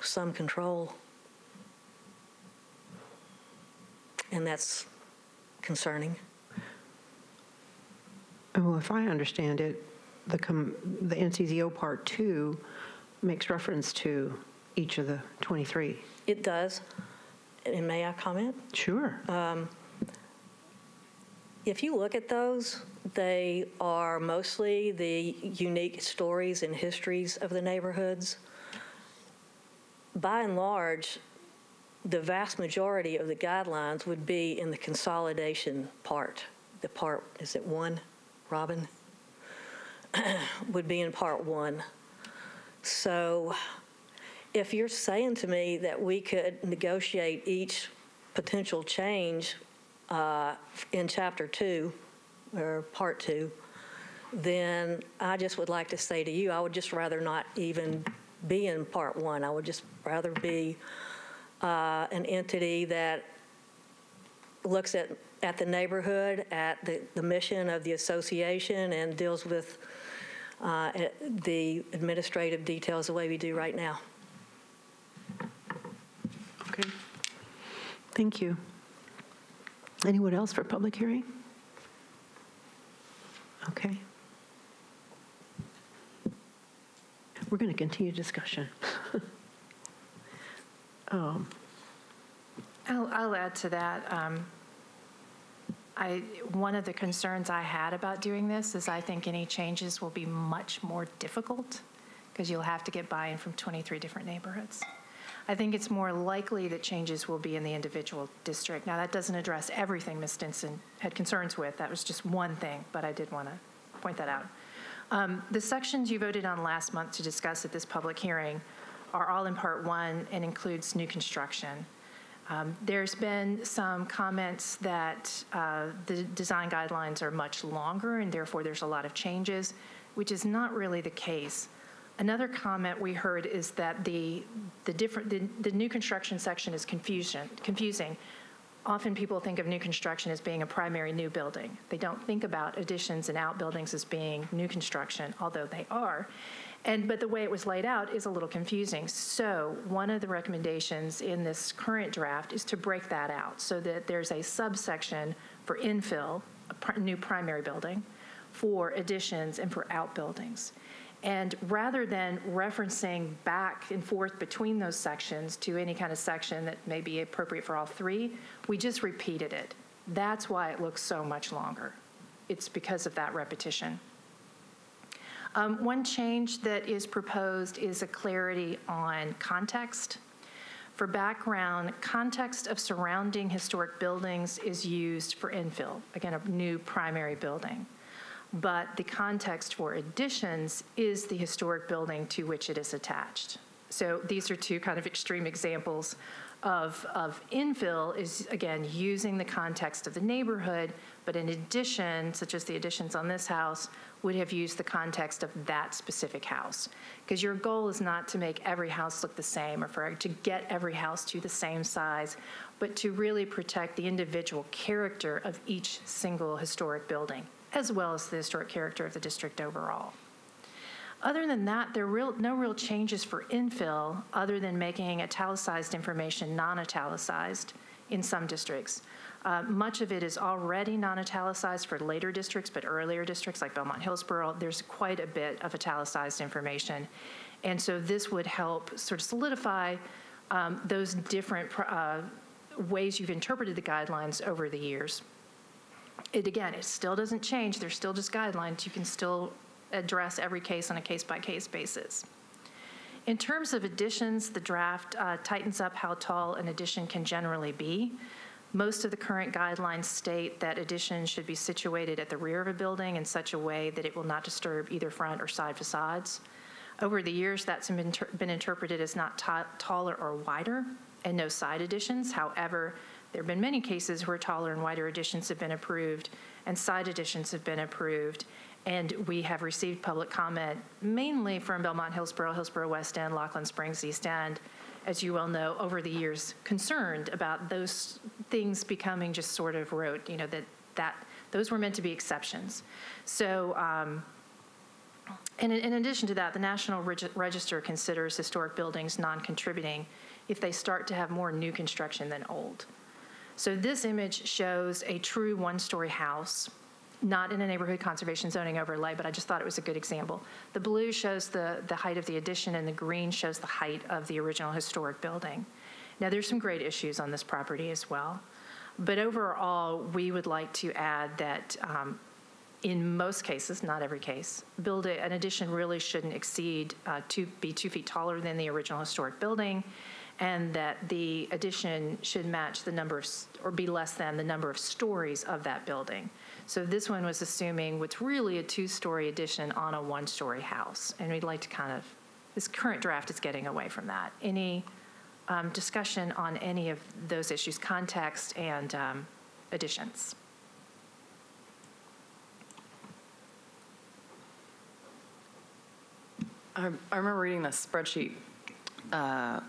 some control. And that's concerning. Well, if I understand it, the NCZO Part 2 makes reference to each of the 23. It does. And may I comment? Sure. If you look at those, they are mostly the unique stories and histories of the neighborhoods. By and large, the vast majority of the guidelines would be in the consolidation part. The part, is it 1, Robin? Would be in part 1. So if you're saying to me that we could negotiate each potential change in chapter 2 or part 2, then I just would like to say to you, I would just rather not even be in part 1. I would just rather be an entity that looks at the neighborhood, at the mission of the association, and deals with the administrative details the way we do right now. Okay. Thank you. Anyone else for public hearing? Okay. We're going to continue discussion. I'll add to that. One of the concerns I had about doing this is I think any changes will be much more difficult because you'll have to get buy-in from 23 different neighborhoods. I think it's more likely that changes will be in the individual district. Now, that doesn't address everything Ms. Stinson had concerns with. That was just one thing, but I did want to point that out. The sections you voted on last month to discuss at this public hearing are all in Part 1 and includes new construction. There's been some comments that the design guidelines are much longer and therefore there's a lot of changes, which is not really the case. Another comment we heard is that the new construction section is confusing. Often people think of new construction as being a primary new building. They don't think about additions and outbuildings as being new construction, although they are. But the way it was laid out is a little confusing. So one of the recommendations in this current draft is to break that out so that there's a subsection for infill, a new primary building, for additions and for outbuildings. And rather than referencing back and forth between those sections to any kind of section that may be appropriate for all three, we just repeated it. That's why it looks so much longer. It's because of that repetition. One change that is proposed is a clarity on context. For background, context of surrounding historic buildings is used for infill, again, a new primary building. But the context for additions is the historic building to which it is attached. So these are two kind of extreme examples of infill is, again, using the context of the neighborhood, but in addition, such as the additions on this house, would have used the context of that specific house. Because your goal is not to make every house look the same or to get every house to the same size, but to really protect the individual character of each single historic building, as well as the historic character of the district overall. Other than that, there are no real changes for infill other than making italicized information non-italicized in some districts. Much of it is already non-italicized for later districts, but earlier districts like Belmont Hillsborough, there's quite a bit of italicized information. And so this would help sort of solidify those different ways you've interpreted the guidelines over the years. It still doesn't change. They're still just guidelines. You can still address every case on a case-by-case basis. In terms of additions, the draft tightens up how tall an addition can generally be. Most of the current guidelines state that additions should be situated at the rear of a building in such a way that it will not disturb either front or side facades. Over the years, that's been interpreted as not taller or wider, and no side additions. However, there have been many cases where taller and wider additions have been approved and side additions have been approved. And we have received public comment mainly from Belmont, Hillsborough, Hillsborough West End, Laughlin Springs, East End, as you well know, over the years, concerned about those things becoming just sort of rote, that those were meant to be exceptions. So, and in addition to that, the National Register considers historic buildings non-contributing if they start to have more new construction than old. So this image shows a true one-story house, not in a neighborhood conservation zoning overlay, but I just thought it was a good example. The blue shows the height of the addition, and the green shows the height of the original historic building. Now, there's some great issues on this property as well, but overall, we would like to add that in most cases, not every case, an addition really shouldn't be 2 feet taller than the original historic building, and that the addition should match the number of, or be less than the number of stories of that building. So this one was assuming what's really a 2-story addition on a 1-story house. And we'd like to this current draft is getting away from that. Any discussion on any of those issues, context and additions? I remember reading the spreadsheet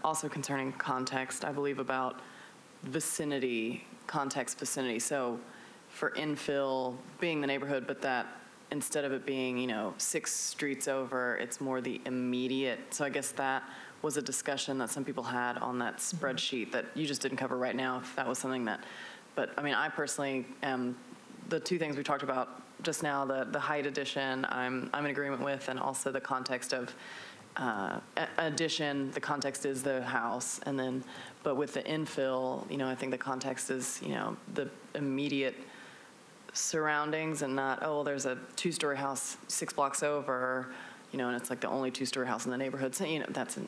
also concerning context, I believe about vicinity, context vicinity. So for infill being the neighborhood, but that instead of it being, 6 streets over, it's more the immediate. So I guess that was a discussion that some people had on that spreadsheet that you just didn't cover right now, if that was something that, but I mean, I personally am, the 2 things we talked about just now, the height addition, I'm in agreement with, and also the context of addition, the context is the house, and then, but with the infill, I think the context is, the immediate surroundings and not, oh, well, there's a 2-story house 6 blocks over, and it's like the only 2-story house in the neighborhood. So, that's a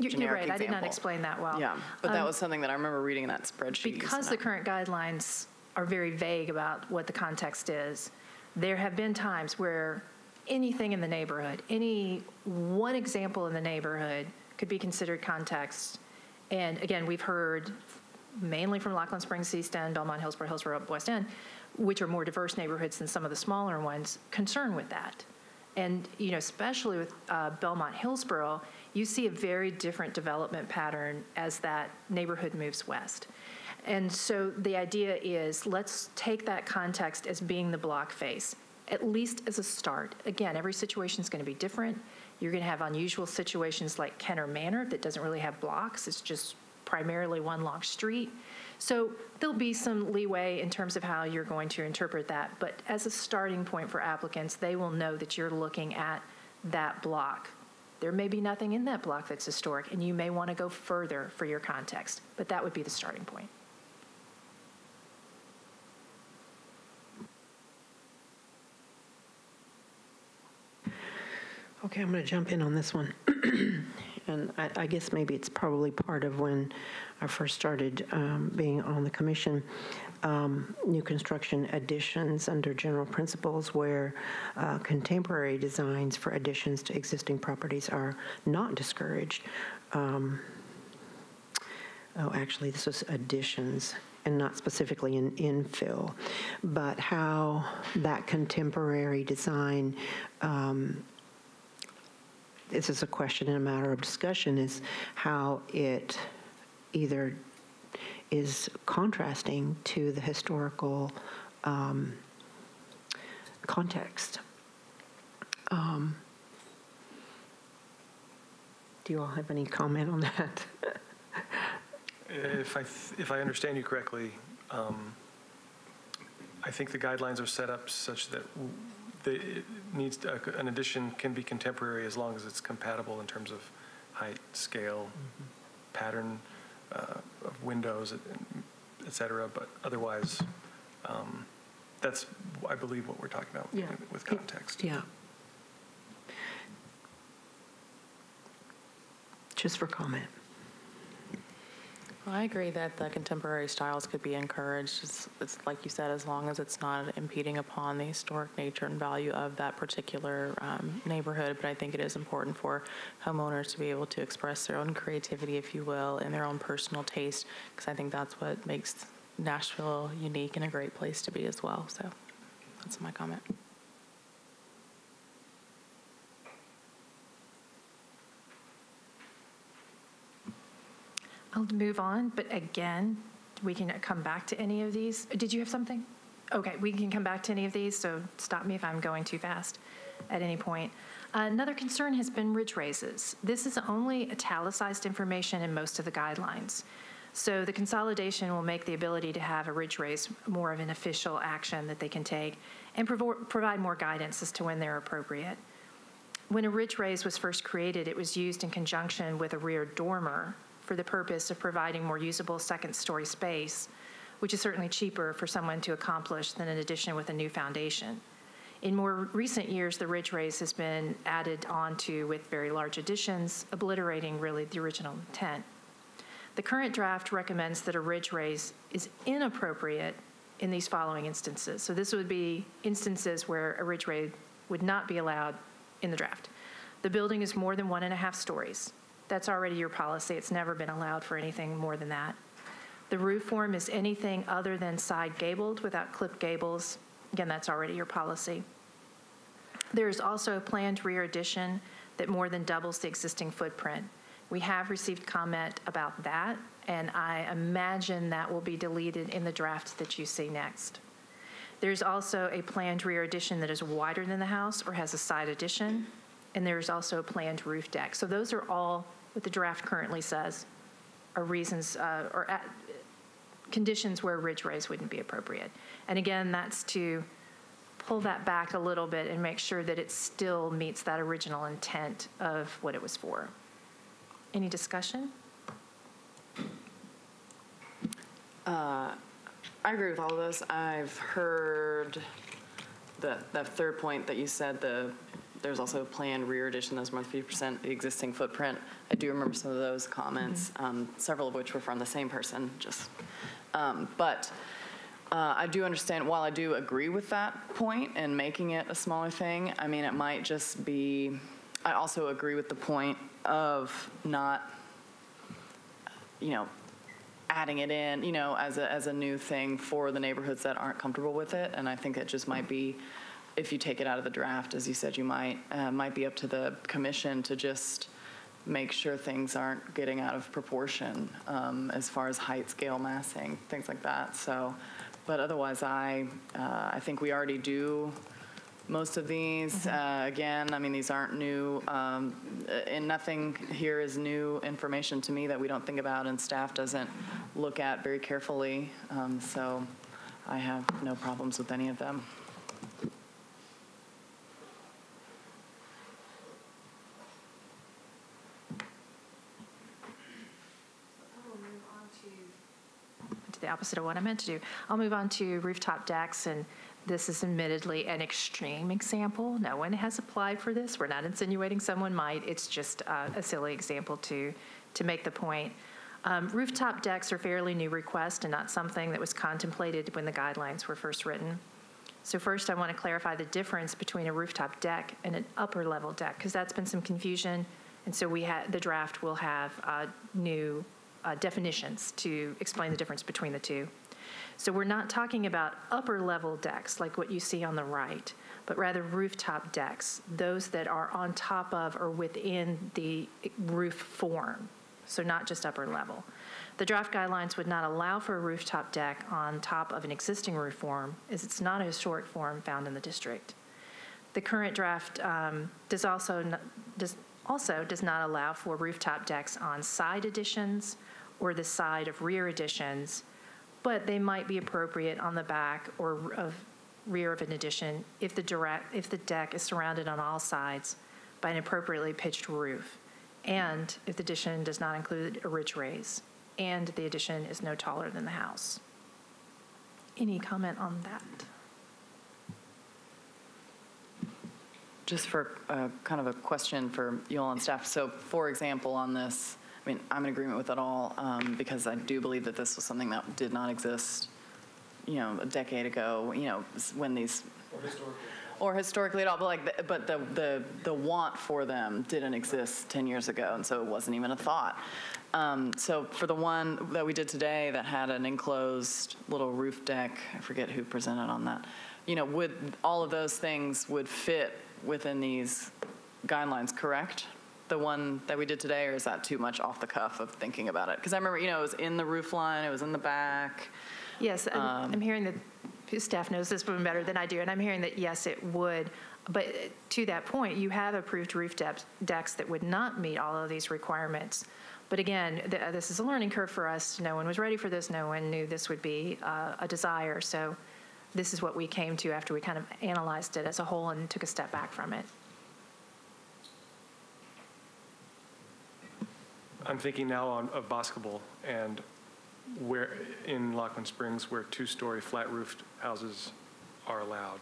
generic You're right. example. I did not explain that well. Yeah, but that was something that I remember reading in that spreadsheet. Because the current guidelines are very vague about what the context is, there have been times where anything in the neighborhood, any one example in the neighborhood could be considered context. And again, we've heard mainly from Laughlin Springs, East End, Belmont, Hillsborough, Hillsborough West End, which are more diverse neighborhoods than some of the smaller ones, concerned with that. And, especially with Belmont, Hillsborough, you see a very different development pattern as that neighborhood moves west. And so the idea is, let's take that context as being the block face, at least as a start. Again, every situation is going to be different. You're going to have unusual situations like Kenner Manor that doesn't really have blocks. It's just primarily one long street. So there'll be some leeway in terms of how you're going to interpret that. But as a starting point for applicants, they will know that you're looking at that block. There may be nothing in that block that's historic, and you may want to go further for your context. But that would be the starting point. Okay, I'm going to jump in on this one. And I guess maybe it's probably part of when I first started being on the commission, new construction additions under general principles where contemporary designs for additions to existing properties are not discouraged. Actually, this was additions and not specifically in infill, but how that contemporary design this is a question and a matter of discussion, is how it either is contrasting to the historical context. Do you all have any comment on that? If I understand you correctly, I think the guidelines are set up such that an addition can be contemporary as long as it's compatible in terms of height, scale, pattern of windows, et cetera. But otherwise, That's, I believe, what we're talking about with context. Yeah. Just for comment. Well, I agree that the contemporary styles could be encouraged. It's like you said, as long as it's not impeding upon the historic nature and value of that particular neighborhood. But I think it is important for homeowners to be able to express their own creativity, if you will, and their own personal taste, because I think that's what makes Nashville unique and a great place to be as well. So that's my comment. I'll move on, but again, we can come back to any of these. Did you have something? Okay, we can come back to any of these, so stop me if I'm going too fast at any point. Another concern has been ridge raises. This is only italicized information in most of the guidelines. So the consolidation will make the ability to have a ridge raise more of an official action that they can take and provide more guidance as to when they're appropriate. When a ridge raise was first created, it was used in conjunction with a rear dormer for the purpose of providing more usable second-story space, which is certainly cheaper for someone to accomplish than an addition with a new foundation. In more recent years, the ridge raise has been added onto with very large additions, obliterating really the original intent. The current draft recommends that a ridge raise is inappropriate in these following instances. So this would be instances where a ridge raise would not be allowed in the draft. The building is more than 1.5 stories. That's already your policy. It's never been allowed for anything more than that. The roof form is anything other than side gabled without clipped gables. Again, that's already your policy. There is also a planned rear addition that more than doubles the existing footprint. We have received comment about that, and I imagine that will be deleted in the draft that you see next. There's also a planned rear addition that is wider than the house or has a side addition, and there's also a planned roof deck. So those are all what the draft currently says are reasons conditions where a ridge raise wouldn't be appropriate. And again, that's to pull that back a little bit and make sure that it still meets that original intent of what it was for. Any discussion? I agree with all of those. I've heard that third point that you said, there's also a planned rear addition that's more than 50% the existing footprint. I do remember some of those comments, several of which were from the same person. But I do understand, while I do agree with that point and making it a smaller thing, I mean, it might just be, I also agree with the point of not, adding it in, as a new thing for the neighborhoods that aren't comfortable with it. And I think it just might be, if you take it out of the draft, as you said, you might be up to the commission to just make sure things aren't getting out of proportion as far as height, scale, massing, things like that. So, but otherwise, I think we already do most of these. Again, I mean, these aren't new, and nothing here is new information to me that we don't think about and staff doesn't look at very carefully. So I have no problems with any of them. The opposite of what I meant to do. I'll move on to rooftop decks, and this is admittedly an extreme example. No one has applied for this. We're not insinuating someone might. It's just a silly example to make the point. Rooftop decks are fairly new request and not something that was contemplated when the guidelines were first written. So first, I want to clarify the difference between a rooftop deck and an upper level deck, because that's been some confusion. And so the draft will have new definitions to explain the difference between the two. So we're not talking about upper level decks like what you see on the right, but rather rooftop decks, those that are on top of or within the roof form, so not just upper level. The draft guidelines would not allow for a rooftop deck on top of an existing roof form, as it's not a historic form found in the district. The current draft does not allow for rooftop decks on side additions or the side of rear additions, but they might be appropriate on the back or rear of an addition if the deck is surrounded on all sides by an appropriately pitched roof, and if the addition does not include a ridge raise, and the addition is no taller than the house. Any comment on that? Just for kind of a question for you all on staff. So, for example, on this, I mean, I'm in agreement with it all because I do believe that this was something that did not exist, a decade ago, when these. Or historically at all, but the want for them didn't exist 10 years ago, and so it wasn't even a thought. So for the one that we did today that had an enclosed little roof deck, I forget who presented on that, would all of those things would fit within these guidelines, correct? The one that we did today, or is that too much off the cuff of thinking about it? Because I remember, it was in the roof line, it was in the back. Yes, I'm hearing that staff knows this one better than I do, and I'm hearing that, yes, it would. But to that point, you have approved roof decks that would not meet all of these requirements. But again, this is a learning curve for us. No one was ready for this. No one knew this would be a desire. So this is what we came to after we kind of analyzed it as a whole and took a step back from it. I'm thinking now of Boscobel and where in Lockland Springs where two-story flat-roofed houses are allowed.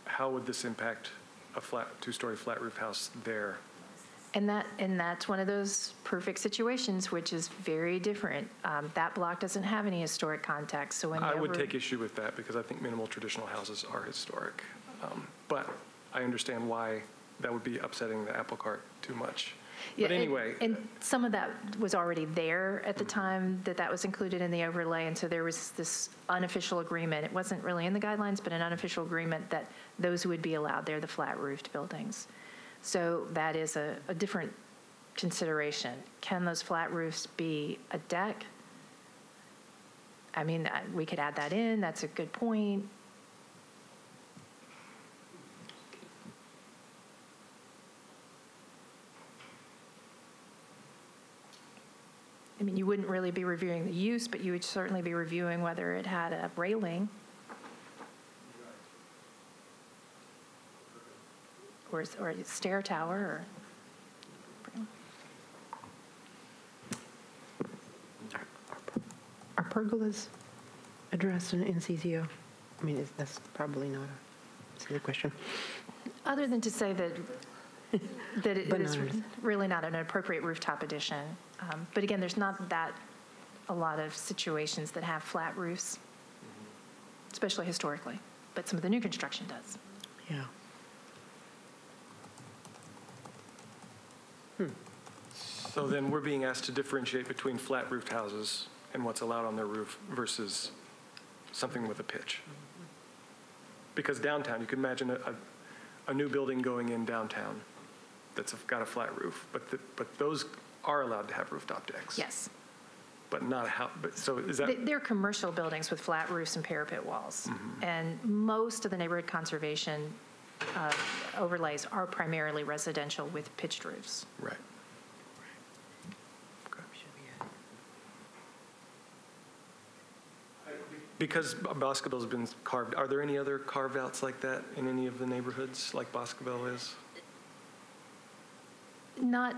How would this impact a two-story flat-roof house there? And that's one of those perfect situations, which is very different. That block doesn't have any historic context, so whenever... I would take issue with that because I think minimal traditional houses are historic. But I understand why that would be upsetting the apple cart too much. Yeah, but anyway. And some of that was already there at the time that was included in the overlay, and so there was this unofficial agreement. It wasn't really in the guidelines, but an unofficial agreement that those would be allowed. They're the flat-roofed buildings. So that is a different consideration. Can those flat roofs be a deck? I mean, we could add that in. That's a good point. I mean, you wouldn't really be reviewing the use, but you would certainly be reviewing whether it had a railing or a stair tower. Are pergolas addressed in NCZO? I mean, that's probably not a silly question. Other than to say that it is really not an appropriate rooftop addition. But again, there's not a lot of situations that have flat roofs, especially historically. But some of the new construction does. Yeah. So then we're being asked to differentiate between flat-roofed houses and what's allowed on their roof versus something with a pitch. Because downtown, you can imagine a new building going in downtown that's got a flat roof, but those are allowed to have rooftop decks. Yes. But not a house. But so is that? They're commercial buildings with flat roofs and parapet walls, and most of the neighborhood conservation overlays are primarily residential with pitched roofs. Right. Because Boscobel's been carved, are there any other carve-outs like that in any of the neighborhoods, like Boscobel is? Not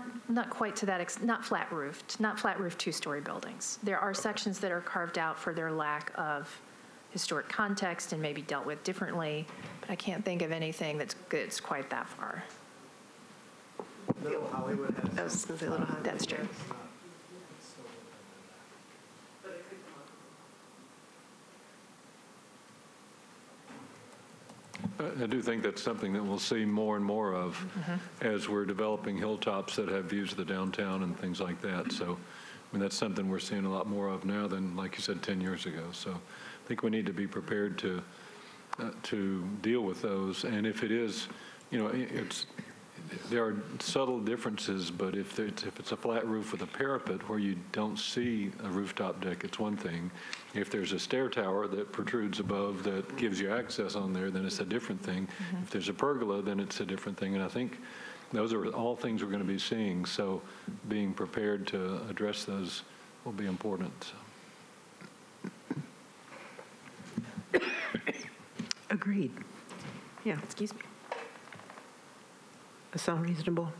quite to that extent, not flat-roofed two-story buildings. There are sections that are carved out for their lack of historic context and maybe dealt with differently, but I can't think of anything that's quite that far. Little Hollywood has. I was going to say Little Hollywood. That's true. I do think that's something that we'll see more and more of as we're developing hilltops that have views of the downtown and things like that. So, I mean, that's something we're seeing a lot more of now than, like you said, 10 years ago. So I think we need to be prepared to deal with those. And if it is, there are subtle differences, but if it's a flat roof with a parapet where you don't see a rooftop deck, it's one thing. If there's a stair tower that protrudes above that gives you access on there, then it's a different thing. If there's a pergola, then it's a different thing. And I think those are all things we're going to be seeing. So being prepared to address those will be important. Agreed. Yeah. Excuse me. That sound reasonable?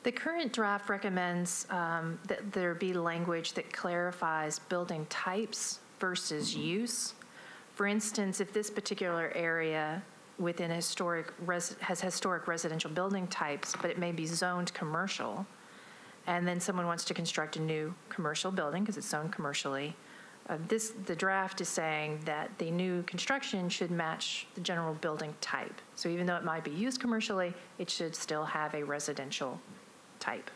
The current draft recommends that there be language that clarifies building types versus use For instance, if this particular area within has historic residential building types, but it may be zoned commercial, and then someone wants to construct a new commercial building because it's zoned commercially, the draft is saying that the new construction should match the general building type. So even though it might be used commercially, it should still have a residential type.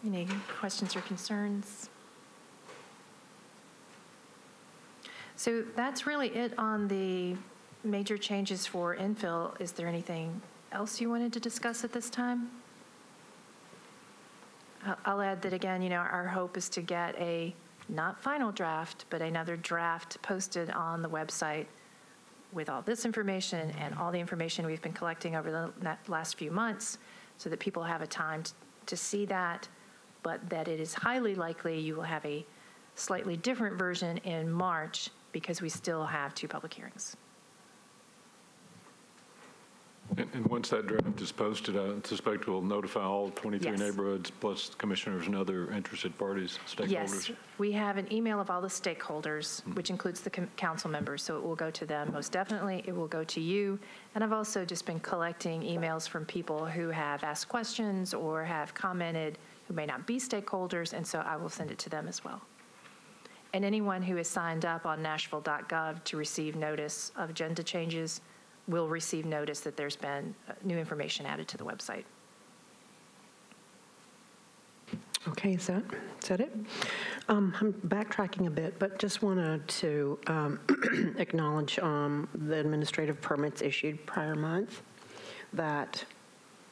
Any questions or concerns? So that's really it on the major changes for infill. Is there anything else you wanted to discuss at this time? I'll add that again, our hope is to get a not final draft, but another draft posted on the website with all this information and all the information we've been collecting over the last few months so that people have a time to see that, but that it is highly likely you will have a slightly different version in March because we still have 2 public hearings. And once that draft is posted, I suspect we'll notify all 23 Yes. neighborhoods, plus commissioners and other interested parties, stakeholders. Yes, we have an email of all the stakeholders, which includes the council members, so it will go to them most definitely. It will go to you. And I've also just been collecting emails from people who have asked questions or have commented who may not be stakeholders, and so I will send it to them as well. And anyone who is signed up on nashville.gov to receive notice of agenda changes will receive notice that there's been new information added to the website. Okay, is that it? I'm backtracking a bit, but just wanted to acknowledge the administrative permits issued prior month that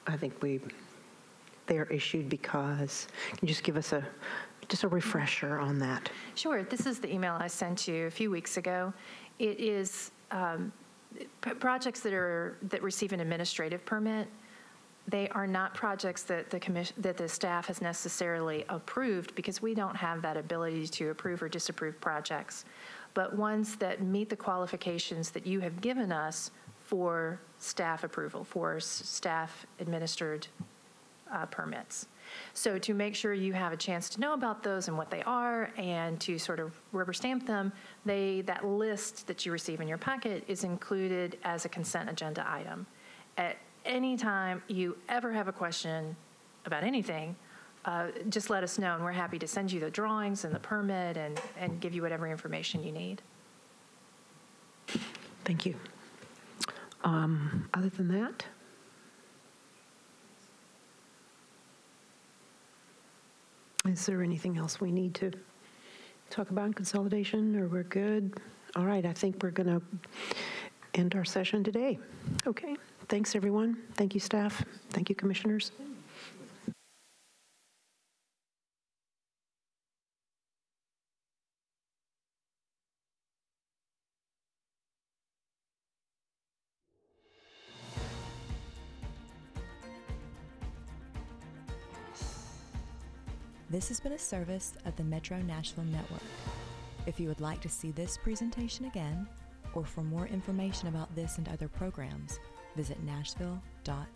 I think they are issued because, can you just give us just a refresher on that? Sure. This is the email I sent you a few weeks ago. It is projects that receive an administrative permit. They are not projects that the staff has necessarily approved because we don't have that ability to approve or disapprove projects, but ones that meet the qualifications that you have given us for staff approval, for staff administered permits. So to make sure you have a chance to know about those and what they are and to sort of rubber stamp them, that list that you receive in your packet is included as a consent agenda item. At any time you ever have a question about anything, just let us know, and we're happy to send you the drawings and the permit and give you whatever information you need. Thank you. Other than that, is there anything else we need to talk about in consolidation, or we're good? All right, I think we're going to end our session today. Okay, thanks everyone. Thank you, staff. Thank you, commissioners. This has been a service of the Metro Nashville Network. If you would like to see this presentation again, or for more information about this and other programs, visit nashville.gov.